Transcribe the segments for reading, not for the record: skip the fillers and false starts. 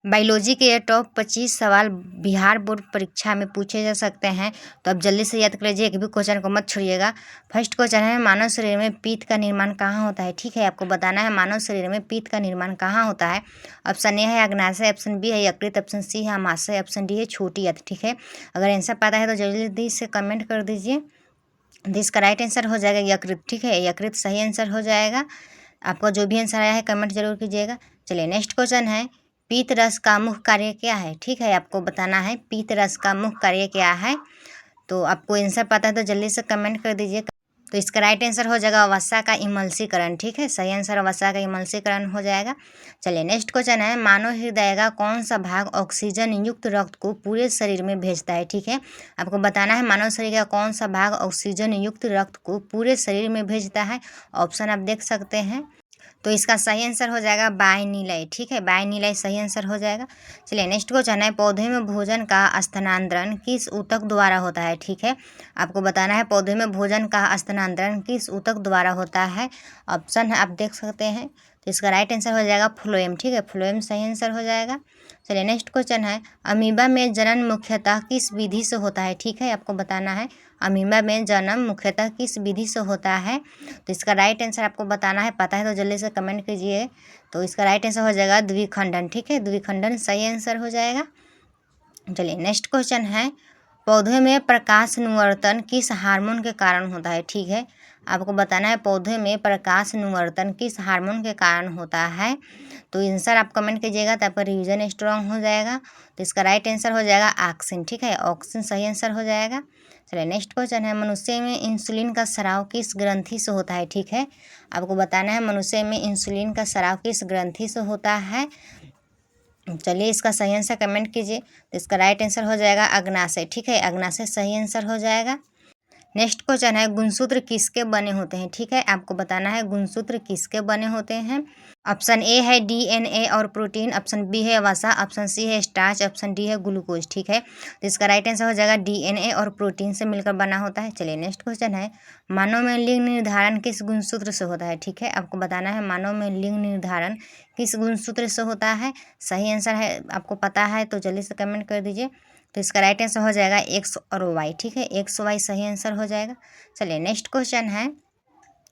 Biology के top 25 सवाल Bihar board परीक्षा में पूछे जा सकते हैं, तो अब जल्दी से याद कर लीजिए, एक भी क्वेश्चन को मत छोड़िएगा। फर्स्ट क्वेश्चन है, मानव शरीर में पित्त का निर्माण कहाँ होता है। ठीक है, आपको बताना है मानव शरीर में पित्त का निर्माण कहाँ होता है। ऑप्शन ए है अग्नाशय, ऑप्शन बी है यकृत, ऑप्शन सी है आमाशय, ऑप्शन डी है छोटी अत। ठीक है, अगर आंसर पता है तो जल्दी से कमेंट कर दीजिए। दिस का राइट आंसर हो जाएगा यकृत। ठीक है, यकृत सही आंसर हो जाएगा। आपको जो भी आंसर आया है कमेंट जरूर कीजिएगा। चलिए नेक्स्ट क्वेश्चन है, पीत रस का मुख्य कार्य क्या है। ठीक है, आपको बताना है पीत रस का मुख्य कार्य क्या है। तो आपको आंसर पता है तो जल्दी से कमेंट कर दीजिए। तो इसका राइट आंसर हो जाएगा वसा का इमल्सीकरण। ठीक है, सही आंसर वसा का इमल्सीकरण हो जाएगा। चलिए नेक्स्ट क्वेश्चन है, मानव हृदय का कौन सा भाग ऑक्सीजन युक्त रक्त को पूरे शरीर में भेजता है। ठीक है, आपको बताना है मानव शरीर का कौन सा भाग ऑक्सीजन युक्त रक्त को पूरे शरीर में भेजता है। ऑप्शन आप देख सकते हैं। तो इसका सही आंसर हो जाएगा बाह्यनिलय। ठीक है, बाह्यनिलय सही आंसर हो जाएगा। चलिए नेक्स्ट क्वेश्चन है, पौधे में भोजन का स्थानांतरण किस ऊतक द्वारा होता है। ठीक है, आपको बताना है पौधे में भोजन का स्थानांतरण किस ऊतक द्वारा होता है। ऑप्शन आप देख सकते हैं। तो इसका राइट आंसर हो जाएगा फ्लोएम। ठीक है, फ्लोएम सही आंसर हो जाएगा। चलिए नेक्स्ट क्वेश्चन है, अमीबा में जन्म मुख्यतः किस विधि से होता है। ठीक है, आपको बताना है अमीबा में जन्म मुख्यतः किस विधि से होता है। तो इसका राइट आंसर आपको बताना है, पता है तो जल्दी से कमेंट कीजिए। तो इसका राइट आंसर हो जाएगा द्विखंडन। ठीक है, द्विखंडन सही आंसर हो जाएगा। चलिए नेक्स्ट क्वेश्चन है, पौधे में प्रकाश निवर्तन किस हार्मोन के कारण होता है। ठीक है, आपको बताना है पौधे में प्रकाश निवर्तन किस हार्मोन के कारण होता है। तो आंसर आप कमेंट कीजिएगा तो आपका रिवीजन स्ट्रांग हो जाएगा। तो इसका राइट आंसर हो जाएगा ऑक्सिन। ठीक है, ऑक्सिन सही आंसर हो जाएगा। चलिए नेक्स्ट क्वेश्चन है, मनुष्य में इंसुलिन का स्राव किस ग्रंथि से होता है। ठीक है, आपको बताना है मनुष्य में इंसुलिन का स्राव किस ग्रंथि से होता है। चलिए इसका सही आंसर कमेंट कीजिए। तो इसका राइट आंसर हो जाएगा अग्नाशय। ठीक है, अग्नाशय सही आंसर हो जाएगा। नेक्स्ट क्वेश्चन है, गुणसूत्र किसके बने होते हैं। ठीक है, आपको बताना है गुणसूत्र किसके बने होते हैं। ऑप्शन ए है डीएनए और प्रोटीन, ऑप्शन बी है वसा, ऑप्शन सी है स्टार्च, ऑप्शन डी है ग्लूकोज। ठीक है, तो इसका राइट आंसर हो जाएगा डीएनए और प्रोटीन से मिलकर बना होता है। चलिए नेक्स्ट क्वेश्चन है, मानव में लिंग निर्धारण किस गुणसूत्र से होता है। ठीक है, आपको बताना है मानव में लिंग निर्धारण किस गुणसूत्र से होता है। सही आंसर है आपको पता है तो जल्दी से कमेंट कर दीजिए। तो इसका राइट आंसर हो जाएगा एक्स और वाई। ठीक है, एक्स वाई सही आंसर हो जाएगा। चलिए नेक्स्ट क्वेश्चन है,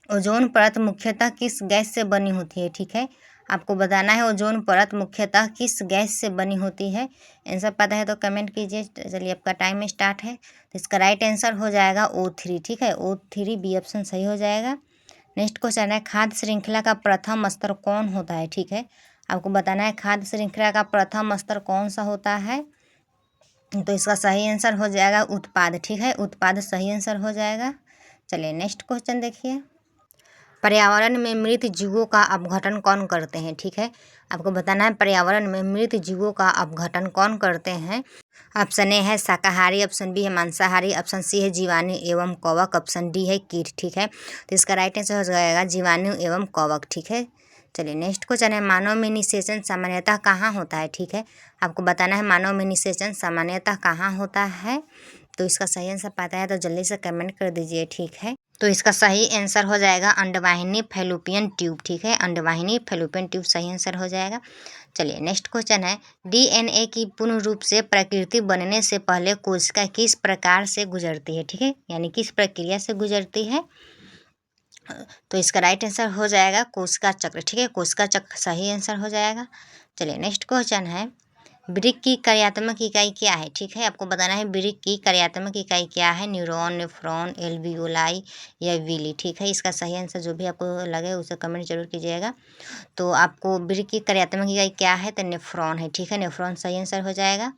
ओजोन परत मुख्यतः किस गैस से बनी होती है। ठीक है, आपको बताना है ओजोन परत मुख्यतः किस गैस से बनी होती है। आंसर पता है तो कमेंट कीजिए। चलिए आपका टाइम स्टार्ट है। तो इसका राइट आंसर हो जाएगा O3। ठीक है, O3 बी ऑप्शन सही हो जाएगा। नेक्स्ट क्वेश्चन है, खाद्य श्रृंखला का प्रथम स्तर कौन होता है। ठीक है, आपको बताना है खाद्य श्रृंखला का प्रथम स्तर कौन सा होता है। तो इसका सही आंसर हो जाएगा उत्पाद। ठीक है, उत्पाद सही आंसर हो जाएगा। चलिए नेक्स्ट क्वेश्चन देखिए, पर्यावरण में मृत जीवों का अपघटन कौन करते हैं। ठीक है, आपको बताना है पर्यावरण में मृत जीवों का अपघटन कौन करते हैं। ऑप्शन ए है शाकाहारी, ऑप्शन बी है मांसाहारी, ऑप्शन सी है जीवाणु एवं कवक, ऑप्शन डी है कीट। ठीक है, तो इसका राइट आंसर हो जाएगा जीवाणु एवं कवक। ठीक है, चलिए नेक्स्ट क्वेश्चन है, मानव में निषेचन सामान्यतः कहाँ होता है। ठीक है, आपको बताना है मानव में निषेचन सामान्यतः कहाँ होता है। तो इसका सही आंसर पता है तो जल्दी से कमेंट कर दीजिए। ठीक है, तो इसका सही आंसर हो जाएगा अंडवाहिनी फैलोपियन ट्यूब। ठीक है, अंडवाहिनी फैलोपियन ट्यूब सही आंसर हो जाएगा। चलिए नेक्स्ट क्वेश्चन है, डीएनए की पूर्ण रूप से प्रकृति बनने से पहले कोशिका किस प्रकार से गुजरती है। ठीक है, यानी किस प्रक्रिया से गुजरती है। तो इसका राइट आंसर हो जाएगा कोशिका चक्र। ठीक है, कोशिका चक्र सही आंसर हो जाएगा। चलिए नेक्स्ट क्वेश्चन है, वृक्क की कार्यात्मक इकाई क्या है। ठीक है, आपको बताना है वृक्क की कार्यात्मक इकाई क्या है, न्यूरॉन, नेफ्रॉन, एल्वियोलाई या विली। ठीक है, इसका सही आंसर जो भी आपको लगे उसे कमेंट जरूर कीजिएगा। तो आपको वृक्क की कार्यात्मक इकाई क्या है, तो नेफ्रॉन है। ठीक है, नेफ्रॉन सही आंसर हो जाएगा।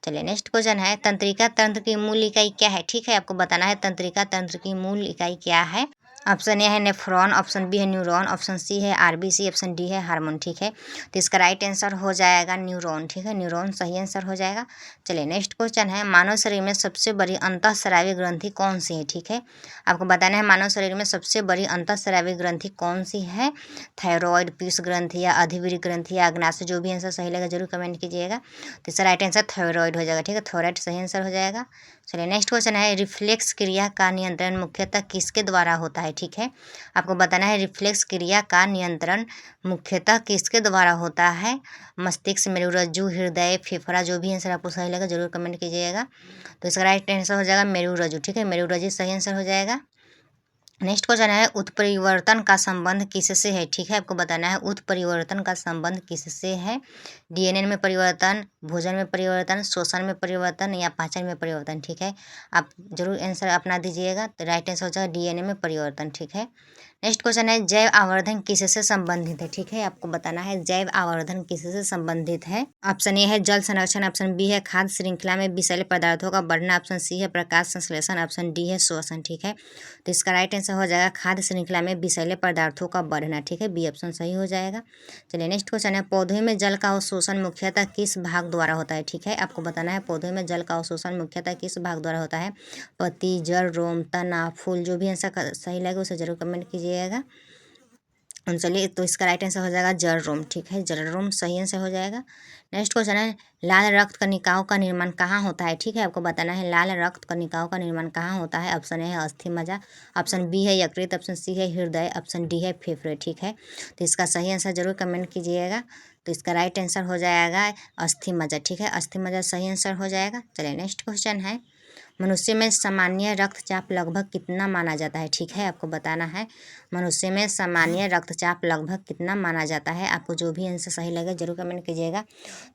चलिए नेक्स्ट क्वेश्चन है, तंत्रिका तंत्र की मूल इकाई क्या है। ठीक है, आपको बताना है तंत्रिका तंत्र की मूल इकाई क्या है। ऑप्शन ए है नेफ्रॉन, ऑप्शन बी है न्यूरॉन, ऑप्शन सी है आरबीसी, ऑप्शन डी है हार्मोन। ठीक है, तो इसका राइट आंसर हो जाएगा न्यूरॉन। ठीक है, न्यूरॉन सही आंसर हो जाएगा। चलिए नेक्स्ट क्वेश्चन है, मानव शरीर में सबसे बड़ी अंतःस्रावी ग्रंथि कौन सी है। ठीक है, आपको बताना है मानव शरीर में सबसे बड़ी अंतःस्रावी ग्रंथि कौन सी है, थायराइड, पीयूष ग्रंथि या अधिवीर ग्रंथि या अग्नाशय। जो भी आंसर सही लगा जरूर कमेंट कीजिएगा। तो इसका राइट आंसर थायराइड हो जाएगा। ठीक है, थायराइड सही आंसर हो जाएगा। चलिए नेक्स्ट क्वेश्चन है, रिफ्लेक्स क्रिया का नियंत्रण मुख्यतः किसके द्वारा होता है। है, ठीक है। आपको बताना है रिफ्लेक्स क्रिया का नियंत्रण मुख्यतः किसके द्वारा होता है? मस्तिष्क, मेरुरज्जु, हृदय, फेफड़ा। जो भी आंसर आपको सही लगा जरूर कमेंट कीजिएगा। तो इसका राइट आंसर हो जाएगा मेरुरज्जु, ठीक है। मेरुरज्जु सही आंसर हो जाएगा। नेक्स्ट क्वेश्चन है उत्परिवर्तन का संबंध किससे है? ठीक है, आपको बताना है उत्परिवर्तन का संबंध किससे है? डीएनए में परिवर्तन, भोजन में परिवर्तन, श्वसन में परिवर्तन या पाचन में परिवर्तन, ठीक है। आप जरूर आंसर अपना दीजिएगा। तो राइट आंसर हो जाएगा डीएनए में परिवर्तन, ठीक है। नेक्स्ट क्वेश्चन है जैव आवर्धन किससे संबंधित है? ठीक है, आपको बताना है जैव आवर्धन किससे संबंधित है? ऑप्शन ए है जल संरक्षण, ऑप्शन बी है खाद्य श्रृंखला में विषैले पदार्थों का बढ़ना, ऑप्शन सी है प्रकाश संश्लेषण, ऑप्शन डी है श्वसन, ठीक है। तो इसका राइट आंसर हो जाएगा खाद्य श्रृंखला में विषैले पदार्थों का बढ़ना, ठीक है। बी ऑप्शन सही हो जाएगा। चलिए नेक्स्ट क्वेश्चन है पौधे में जल का अवशोषण मुख्यतः किस भाग द्वारा होता है? ठीक है, आपको बताना है पौधे में जल का अवशोषण मुख्यतः किस भाग द्वारा होता है? पत्ती, जड़, रोम, तना, फूल। जो भी आंसर सही लगे उसे जरूर कमेंट कीजिएगा। चलिए तो इसका राइट आंसर हो जाएगा जड़ रोम, ठीक है। जड़ रोम सही आंसर हो जाएगा। नेक्स्ट क्वेश्चन है लाल रक्त कणिकाओं का निर्माण कहाँ होता है? ठीक है, आपको बताना है लाल रक्त कणिकाओं का निर्माण कहाँ होता है? ऑप्शन ए है अस्थि मज्जा, ऑप्शन बी है यकृत, ऑप्शन सी है हृदय, ऑप्शन डी है फेफड़े, ठीक है। तो इसका सही आंसर जरूर कमेंट कीजिएगा। तो इसका राइट आंसर हो जाएगा अस्थि मज्जा, ठीक है। अस्थि मज्जा सही आंसर हो जाएगा। चलिए नेक्स्ट क्वेश्चन है मनुष्य में सामान्य रक्तचाप लगभग कितना माना जाता है? ठीक है, आपको बताना है मनुष्य में सामान्य रक्तचाप लगभग कितना माना जाता है? आपको जो भी आंसर सही लगे जरूर कमेंट कीजिएगा।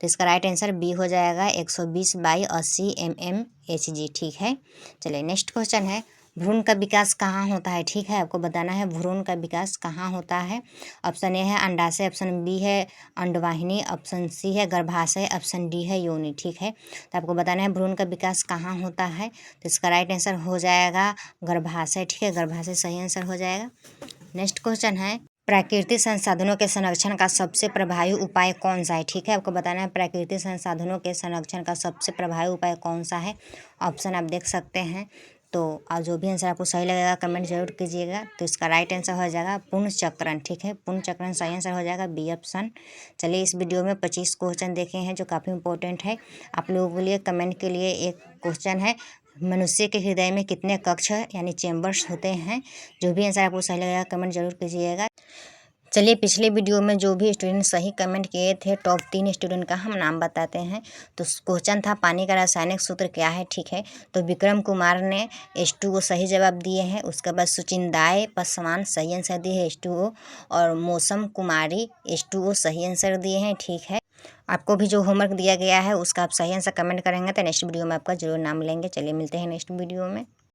तो इसका राइट आंसर बी हो जाएगा 120/80 mmHg, ठीक है। चलिए नेक्स्ट क्वेश्चन है भ्रूण का विकास कहाँ होता है? ठीक है, आपको बताना है भ्रूण का विकास कहाँ होता है? ऑप्शन ए है अंडाशय, ऑप्शन बी है अंडवाहिनी, ऑप्शन सी है गर्भाशय, ऑप्शन डी है योनि, ठीक है। तो आपको बताना है भ्रूण का विकास कहाँ होता है? तो इसका राइट आंसर हो जाएगा गर्भाशय, ठीक है। गर्भाशय सही आंसर हो जाएगा। नेक्स्ट क्वेश्चन है प्राकृतिक संसाधनों के संरक्षण का सबसे प्रभावी उपाय कौन सा है? ठीक है, आपको बताना है प्राकृतिक संसाधनों के संरक्षण का सबसे प्रभावी उपाय कौन सा है? ऑप्शन आप देख सकते हैं। तो और जो भी आंसर आपको सही लगेगा कमेंट जरूर कीजिएगा। तो इसका राइट आंसर हो जाएगा पुनर्चक्रण, ठीक है। पुनर्चक्रण सही आंसर हो जाएगा बी ऑप्शन। चलिए इस वीडियो में 25 क्वेश्चन देखे हैं जो काफ़ी इंपॉर्टेंट है आप लोगों के लिए। कमेंट के लिए एक क्वेश्चन है मनुष्य के हृदय में कितने कक्ष यानी चेम्बर्स होते हैं? जो भी आंसर आपको सही लगेगा कमेंट जरूर कीजिएगा। चलिए पिछले वीडियो में जो भी स्टूडेंट सही कमेंट किए थे टॉप 3 स्टूडेंट का हम नाम बताते हैं। तो क्वेश्चन था पानी का रासायनिक सूत्र क्या है? ठीक है, तो विक्रम कुमार ने H2O सही जवाब दिए हैं। उसके बाद सुचिंदाय पासवान सही आंसर दिए है H2O, और मौसम कुमारी H2O सही आंसर दिए हैं, ठीक है। आपको भी जो होमवर्क दिया गया है उसका आप सही आंसर कमेंट करेंगे तो नेक्स्ट वीडियो में आपका जरूर नाम लेंगे। चलिए मिलते हैं नेक्स्ट वीडियो में।